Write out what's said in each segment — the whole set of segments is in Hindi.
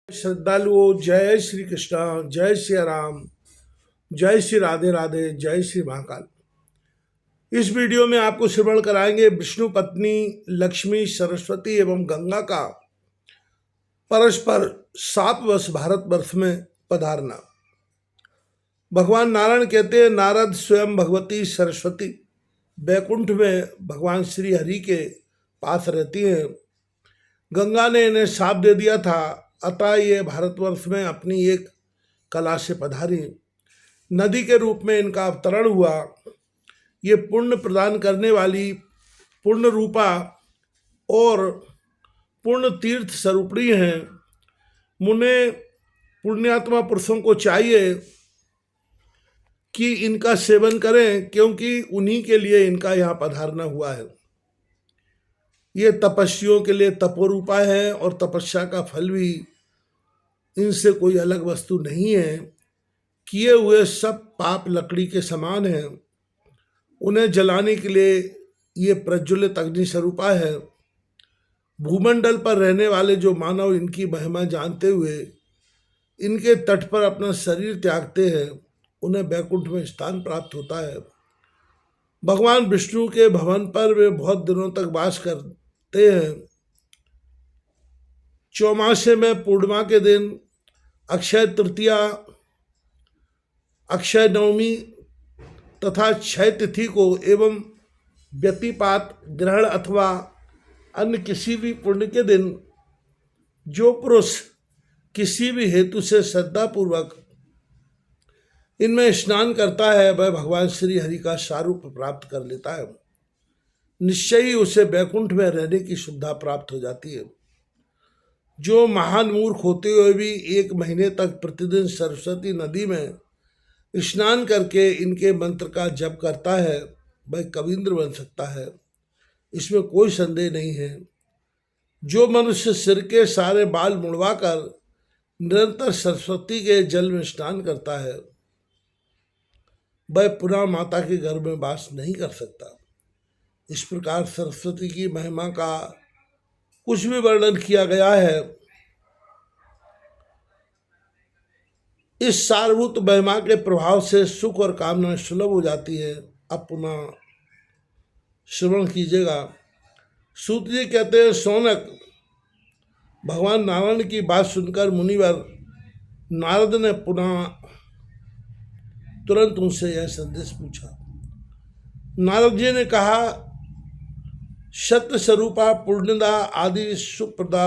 श्रद्धालुओं, जय श्री कृष्ण, जय श्री राम, जय श्री राधे राधे, जय श्री महाकाल। इस वीडियो में आपको श्रवण कराएंगे विष्णु पत्नी लक्ष्मी, सरस्वती एवं गंगा का परस्पर 7 वर्ष भारतवर्ष में पधारना। भगवान नारायण कहते हैं, नारद स्वयं भगवती सरस्वती बैकुंठ में भगवान श्री हरि के पास रहती हैं। गंगा ने इन्हें शाप दे दिया था, अतः ये भारतवर्ष में अपनी एक कला से पधारी। नदी के रूप में इनका अवतरण हुआ। ये पुण्य प्रदान करने वाली पूर्ण रूपा और पूर्ण तीर्थ स्वरूपिणी हैं। मुने पुण्यात्मा पुरुषों को चाहिए कि इनका सेवन करें, क्योंकि उन्हीं के लिए इनका यहाँ पधारना हुआ है। ये तपस्वियों के लिए तपोरूपा है और तपस्या का फल भी इनसे कोई अलग वस्तु नहीं है। किए हुए सब पाप लकड़ी के समान हैं। उन्हें जलाने के लिए ये प्रज्वलित अग्नि स्वरूपा है। भूमंडल पर रहने वाले जो मानव इनकी महिमा जानते हुए इनके तट पर अपना शरीर त्यागते हैं, उन्हें वैकुंठ में स्थान प्राप्त होता है। भगवान विष्णु के भवन पर वे बहुत दिनों तक वास करते हैं। चौमासे में पूर्णिमा के दिन, अक्षय तृतीया, अक्षय नवमी तथा क्षय तिथि को एवं व्यतिपात ग्रहण अथवा अन्य किसी भी पुण्य के दिन जो पुरुष किसी भी हेतु से श्रद्धापूर्वक इनमें स्नान करता है, वह भगवान श्री हरि का सारूप प्राप्त कर लेता है। निश्चय ही उसे वैकुंठ में रहने की सुविधा प्राप्त हो जाती है। जो महान मूर्ख होते हुए भी 1 महीने तक प्रतिदिन सरस्वती नदी में स्नान करके इनके मंत्र का जप करता है, वह कवींद्र बन सकता है, इसमें कोई संदेह नहीं है। जो मनुष्य सिर के सारे बाल मुड़वाकर निरंतर सरस्वती के जल में स्नान करता है, वह पुनः माता के गर्भ में वास नहीं कर सकता। इस प्रकार सरस्वती की महिमा का कुछ भी वर्णन किया गया है। इस सारभूत महिमा के प्रभाव से सुख और कामना सुलभ हो जाती है। अब पुनः श्रवण कीजिएगा। सूत जी कहते हैं, सौनक, भगवान नारायण की बात सुनकर मुनिवर नारद ने पुनः तुरंत उनसे यह संदेश पूछा। नारद जी ने कहा, सत्य स्वरूपा पूर्णदा आदि सुप्रदा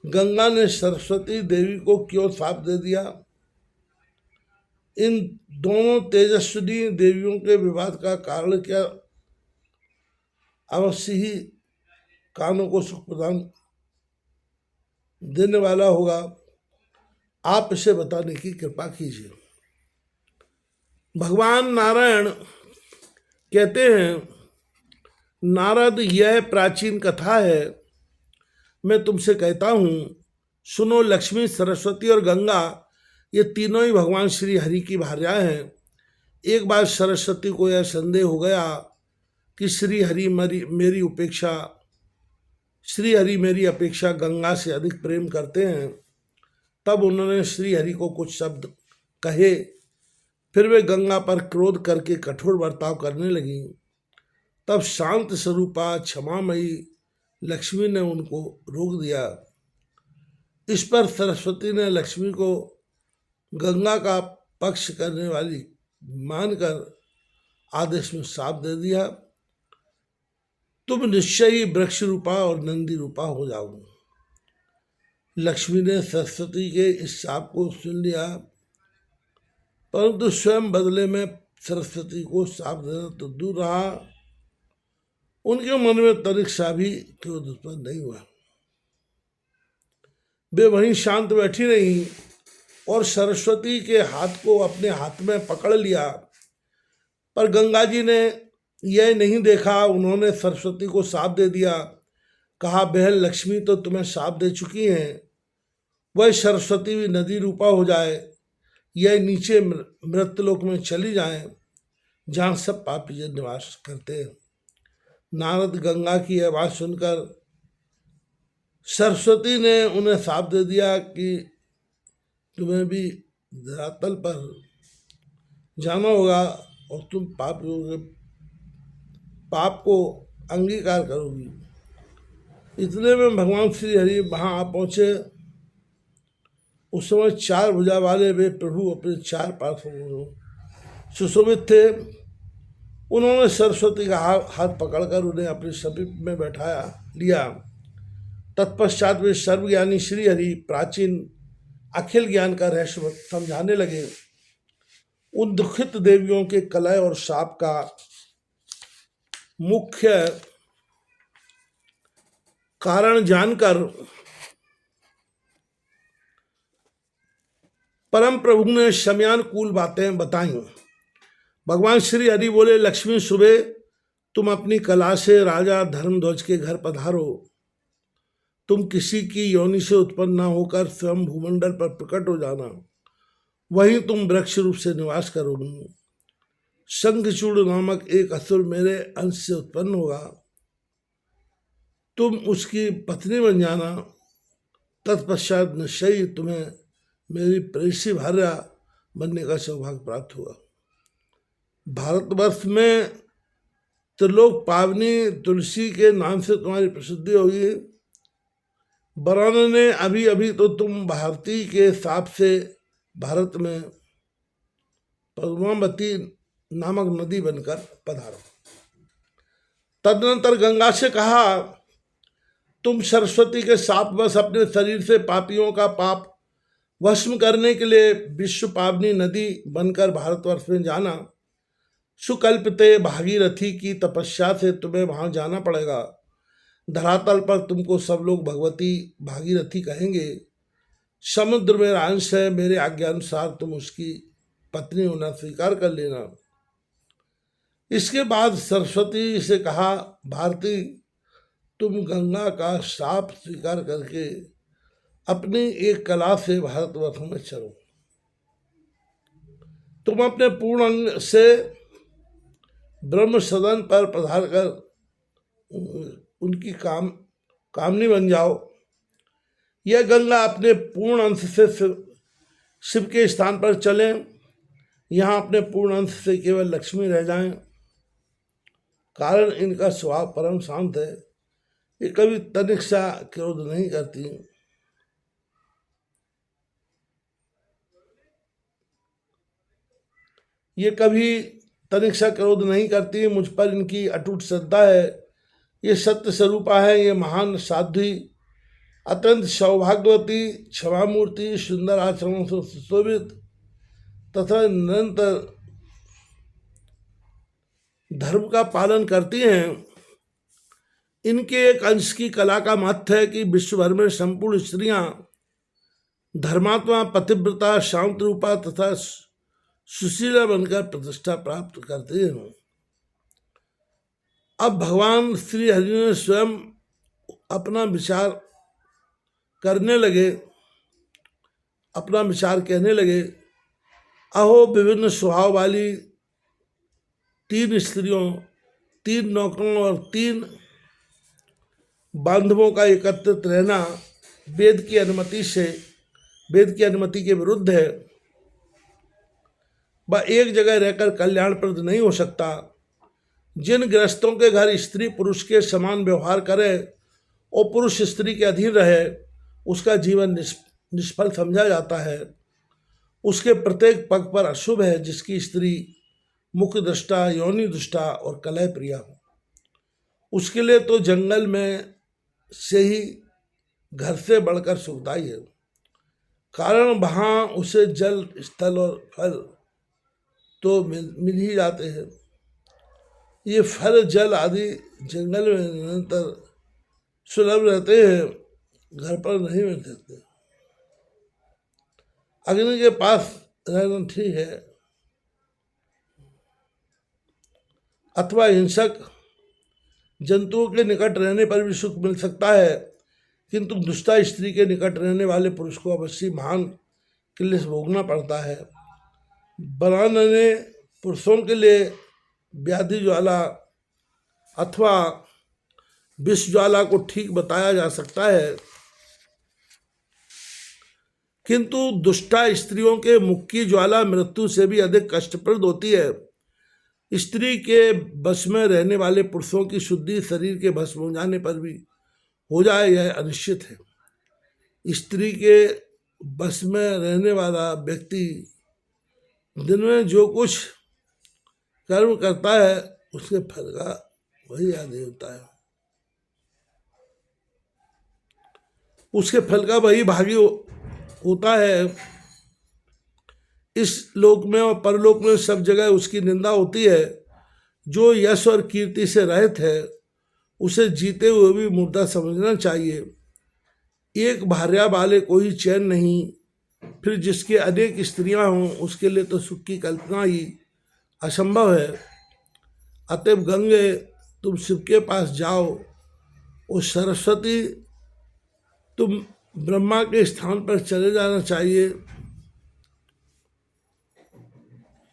गंगा ने सरस्वती देवी को क्यों शाप दे दिया? इन दोनों तेजस्विनी देवियों के विवाद का कारण क्या? अवश्य ही कानों को सुख प्रदान देने वाला होगा। आप इसे बताने की कृपा कीजिए। भगवान नारायण कहते हैं, नारद, यह प्राचीन कथा है। मैं तुमसे कहता हूँ, सुनो। लक्ष्मी, सरस्वती और गंगा ये तीनों ही भगवान श्री हरि की भार्याएं हैं। एक बार सरस्वती को यह संदेह हो गया कि श्री हरि मेरी अपेक्षा गंगा से अधिक प्रेम करते हैं। तब उन्होंने श्री हरि को कुछ शब्द कहे। फिर वे गंगा पर क्रोध करके कठोर बर्ताव करने लगी। तब शांत स्वरूपा क्षमामयी लक्ष्मी ने उनको रोक दिया। इस पर सरस्वती ने लक्ष्मी को गंगा का पक्ष करने वाली मानकर आदेश में शाप दे दिया, तुम निश्चय ही वृक्ष रूपा और नंदी रूपा हो जाओगे। लक्ष्मी ने सरस्वती के इस शाप को सुन लिया, परंतु स्वयं बदले में सरस्वती को शाप देना तो दूर रहा, उनके मन में तनिक सा भी क्रोध उत्पन्न नहीं हुआ। वे वहीं शांत बैठी रहीं और सरस्वती के हाथ को अपने हाथ में पकड़ लिया। पर गंगा जी ने यह नहीं देखा, उन्होंने सरस्वती को शाप दे दिया। कहा, बहन लक्ष्मी तो तुम्हें शाप दे चुकी हैं, वह सरस्वती भी नदी रूपा हो जाए, यह नीचे मृत्यलोक में चली जाए, जहाँ सब पापी जन निवास करते हैं। नारद गंगा की यह बात सुनकर सरस्वती ने उन्हें साप दे दिया कि तुम्हें भी धरातल पर जाना होगा और तुम पाप को अंगीकार करोगी। इतने में भगवान श्री हरि वहाँ आ पहुँचे। उस समय 4 भुजा वाले वे प्रभु अपने 4 पार्श्वों सुशोभित थे। उन्होंने सरस्वती का हाथ पकड़कर उन्हें अपने समीप में बैठाया लिया। तत्पश्चात वे सर्वज्ञानी श्री हरि प्राचीन अखिल ज्ञान का रहस्य समझाने लगे। उन दुखित देवियों के कलह और शाप का मुख्य कारण जानकर परम प्रभु ने समयानुकूल बातें बताई। भगवान श्री हरि बोले, लक्ष्मी सुबह तुम अपनी कला से राजा धर्मध्वज के घर पधारो। तुम किसी की योनि से उत्पन्न न होकर स्वयं भूमंडल पर प्रकट हो जाना। वहीं तुम वृक्ष रूप से निवास करोगी। शंखचूड़ नामक एक असुर मेरे अंश से उत्पन्न होगा। तुम उसकी पत्नी बन जाना। तत्पश्चात निश्चय तुम्हें मेरी प्रेयसी भार्या बनने का सौभाग्य प्राप्त हुआ। भारतवर्ष में त्रिलोक पावनी तुलसी के नाम से तुम्हारी प्रसिद्धि होगी। वरान ने अभी अभी तो तुम भारती के साप से भारत में पद्मावती नामक नदी बनकर पधारो। तदनंतर गंगा से कहा, तुम सरस्वती के शापवश अपने शरीर से पापियों का पाप भस्म करने के लिए विश्व पावनी नदी बनकर भारतवर्ष में जाना। सुकल्पिते भागीरथी की तपस्या से तुम्हें वहां जाना पड़ेगा। धरातल पर तुमको सब लोग भगवती भागीरथी कहेंगे। समुद्र में अंश है, मेरे आज्ञानुसार तुम उसकी पत्नी होना स्वीकार कर लेना। इसके बाद सरस्वती से कहा, भारती तुम गंगा का शाप स्वीकार करके अपनी एक कला से भारतवर्ष में चलो। तुम अपने पूर्ण अंग से ब्रह्म सदन पर पधार कर उनकी कामनी बन जाओ। यह गंगा अपने पूर्ण अंश से शिव के स्थान पर चले। यहाँ अपने पूर्ण अंश से केवल लक्ष्मी रह जाएं। कारण इनका स्वभाव परम शांत है। ये कभी तनिक सा क्रोध नहीं करती। ये कभी तनिक सा क्रोध नहीं करती। मुझ पर इनकी अटूट श्रद्धा है। ये सत्य स्वरूपा है। ये महान साध्वी अत्यंत सौभाग्यवती, क्षमामूर्ति, सुंदर आचरणों से सुशोभित तथा निरंतर धर्म का पालन करती हैं। इनके एक अंश की कला का महत्व है कि विश्व भर में संपूर्ण स्त्रियां धर्मात्मा, पतिव्रता, शांत रूपा तथा सुशीला बनकर प्रतिष्ठा प्राप्त करते हैं। अब भगवान श्री हरि ने स्वयं अपना विचार करने लगे, अपना विचार कहने लगे। अहो विभिन्न स्वभाव वाली 3 स्त्रियों, 3 नौकरों और 3 बांधवों का एकत्रित रहना वेद की अनुमति के विरुद्ध है। वह एक जगह रहकर कल्याणप्रद नहीं हो सकता। जिन गृहस्थों के घर स्त्री पुरुष के समान व्यवहार करे और पुरुष स्त्री के अधीन रहे, उसका जीवन निष्फल समझा जाता है। उसके प्रत्येक पग पर अशुभ है। जिसकी स्त्री मुख दृष्टा, योनि दुष्टा और कलह प्रिया हो, उसके लिए तो जंगल में से ही घर से बढ़कर सुखदायी है। कारण वहाँ उसे जल, स्थल और फल तो मिल ही जाते हैं। ये फल, जल आदि जंगल में निरंतर सुलभ रहते हैं, घर पर नहीं मिल सकते। अग्नि के पास रहना ठीक है, अथवा हिंसक जंतुओं के निकट रहने पर भी सुख मिल सकता है, किंतु दुष्टा स्त्री के निकट रहने वाले पुरुष को अवश्य महान क्लेश भोगना पड़ता है। वरान ने पुरुषों के लिए व्याधि ज्वाला अथवा विष ज्वाला को ठीक बताया जा सकता है। किंतु दुष्टा स्त्रियों के मुख की ज्वाला मृत्यु से भी अधिक कष्टप्रद होती है। स्त्री के बस में रहने वाले पुरुषों की शुद्धि शरीर के भस्म हो जाने पर भी हो जाए, यह अनिश्चित है। स्त्री के बस में रहने वाला व्यक्ति दिन में जो कुछ कर्म करता है उसके फल का वही आदि होता है, उसके फल का वही भागी होता है। इस लोक में और परलोक में सब जगह उसकी निंदा होती है। जो यश और कीर्ति से रहित है उसे जीते हुए भी मुर्दा समझना चाहिए। एक भार्या वाले कोई चैन नहीं, फिर जिसके अनेक स्त्रियां हों उसके लिए तो सुख की कल्पना ही असंभव है। अतएव गंगे तुम शिव के पास जाओ और सरस्वती तुम ब्रह्मा के स्थान पर चले जाना चाहिए।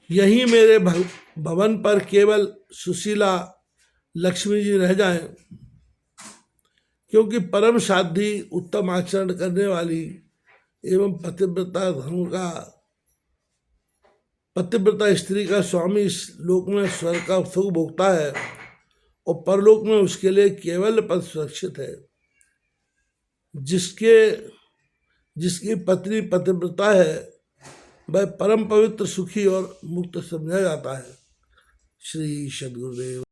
यही मेरे भवन पर केवल सुशीला लक्ष्मी जी रह जाएं, क्योंकि परम साध्वी उत्तम आचरण करने वाली एवं पतिव्रता स्त्री का स्वामी इस लोक में स्वर्ग का सुख भोगता है और परलोक में उसके लिए केवल पद सुरक्षित है। जिसकी पत्नी पतिव्रता है वह परम पवित्र सुखी और मुक्त समझा जाता है। श्री सद्गुरुदेव।